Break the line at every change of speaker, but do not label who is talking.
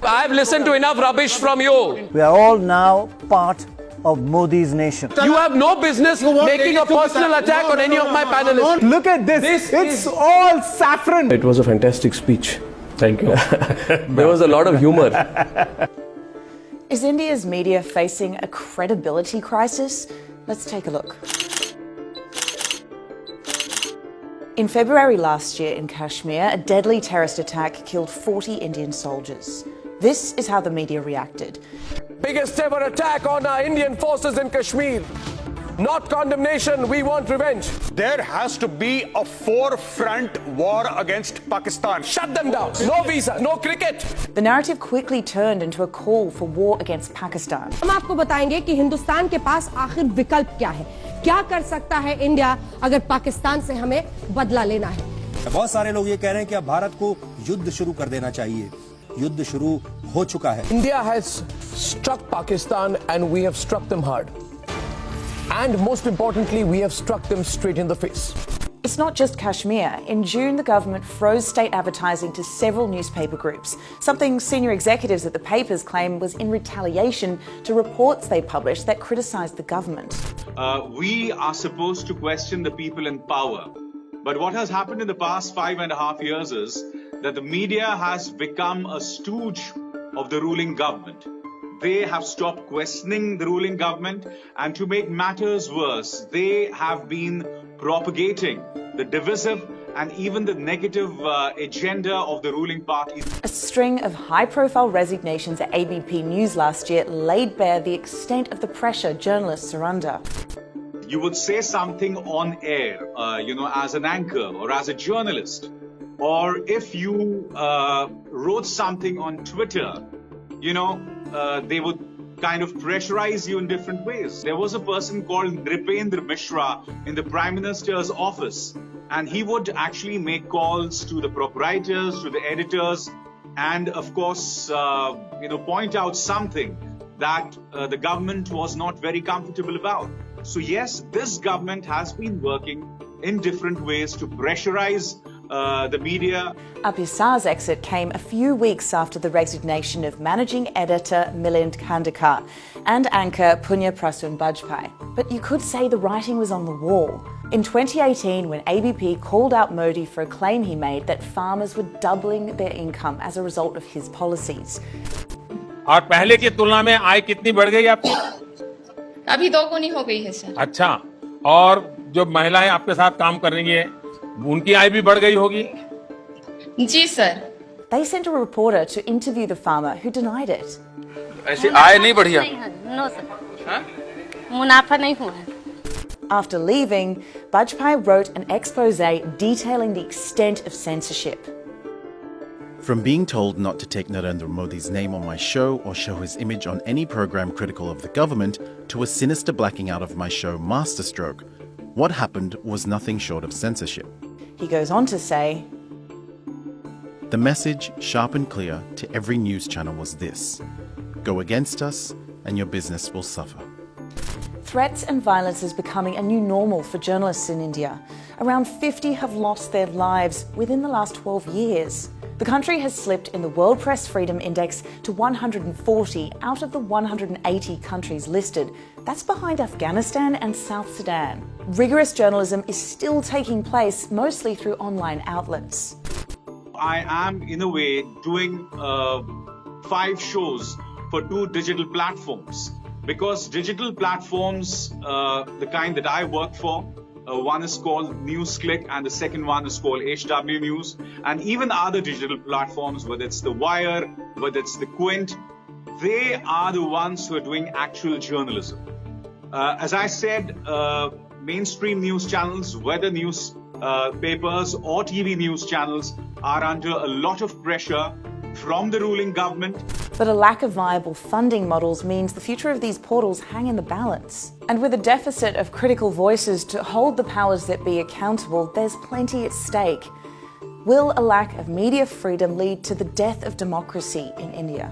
I've listened to enough rubbish from you.
We are all now part of Modi's nation.
You have no business making a personal attack on any of my panelists.
Look at this. It's all saffron.
It was a fantastic speech. Thank you. There was a lot of humor.
Is India's media facing a credibility crisis? Let's take a look. In February last year in Kashmir, a deadly terrorist attack killed 40 Indian soldiers. This is how the media reacted.
Biggest ever attack on our Indian forces in Kashmir. Not condemnation, we want revenge.
There has to be a forefront war against Pakistan.
Shut them down. No visa, no cricket.
The narrative quickly turned into a call for war against Pakistan.
हम आपको बताएंगे कि हिंदुस्तान के पास आखिर विकल्प क्या है, क्या कर सकता है इंडिया अगर पाकिस्तान से हमें बदला लेना है।
बहुत सारे लोग ये कह रहे हैं कि अब भारत को युद्ध शुरू कर देना चाहिए। युद्ध शुरू हो चुका है।
India has struck Pakistan and we have struck them hard. And most importantly, we have struck them straight in the face.
It's not just Kashmir. In June, the government froze state advertising to several newspaper groups, something senior executives at the papers claim was in retaliation to reports they published that criticised the government.
We are supposed to question the people in power. But what has happened in the past 5.5 years is that the media has become a stooge of the ruling government. They have stopped questioning the ruling government, and to make matters worse, they have been propagating the divisive and even the negative agenda of the ruling party.
A string of high-profile resignations at ABP News last year laid bare the extent of the pressure journalists are under.
You would say something on air, as an anchor or as a journalist, or if you wrote something on Twitter, they would kind of pressurize you in different ways. There was a person called Nripendra Mishra in the Prime Minister's office, and he would actually make calls to the proprietors, to the editors, and of course, point out something that the government was not very comfortable about. So yes, this government has been working in different ways to pressurize the media.
Apisar's exit came a few weeks after the resignation of managing editor Milind Khandekar and anchor Punya Prasun Bajpai. But you could say the writing was on the wall. In 2018, when ABP called out Modi for a claim he made that farmers were doubling their income as a result of his policies.
और पहले की तुलना में आय कितनी बढ़ गई आपकी?
अभी 2 गुनी हो गई है सर।
अच्छा, और जो महिलाएं आपके साथ काम कर रही हैं, उनकी आय भी बढ़ गई होगी?
जी sir.
They sent a reporter to interview the farmer who denied it.
ऐसी आय नहीं बढ़ी है?
No sir. मुनाफा नहीं हुआ है।
After leaving, Bajpai wrote an expose detailing the extent of censorship.
From being told not to take Narendra Modi's name on my show or show his image on any program critical of the government, to a sinister blacking out of my show Masterstroke, what happened was nothing short of censorship.
He goes on to say,
the message, sharp and clear, to every news channel was this: go against us and your business will suffer.
Threats and violence is becoming a new normal for journalists in India. Around 50 have lost their lives within the last 12 years. The country has slipped in the World Press Freedom Index to 140 out of the 180 countries listed. That's behind Afghanistan and South Sudan. Rigorous journalism is still taking place, mostly through online outlets.
I am, in a way, doing 5 shows for 2 digital platforms. Because digital platforms, the kind that I work for, one is called NewsClick and the second one is called HW News. And even other digital platforms, whether it's The Wire, whether it's The Quint, they are the ones who are doing actual journalism. As I said, mainstream news channels, whether news papers or TV news channels, are under a lot of pressure from the ruling government.
But a lack of viable funding models means the future of these portals hang in the balance. And with a deficit of critical voices to hold the powers that be accountable, there's plenty at stake. Will a lack of media freedom lead to the death of democracy in India?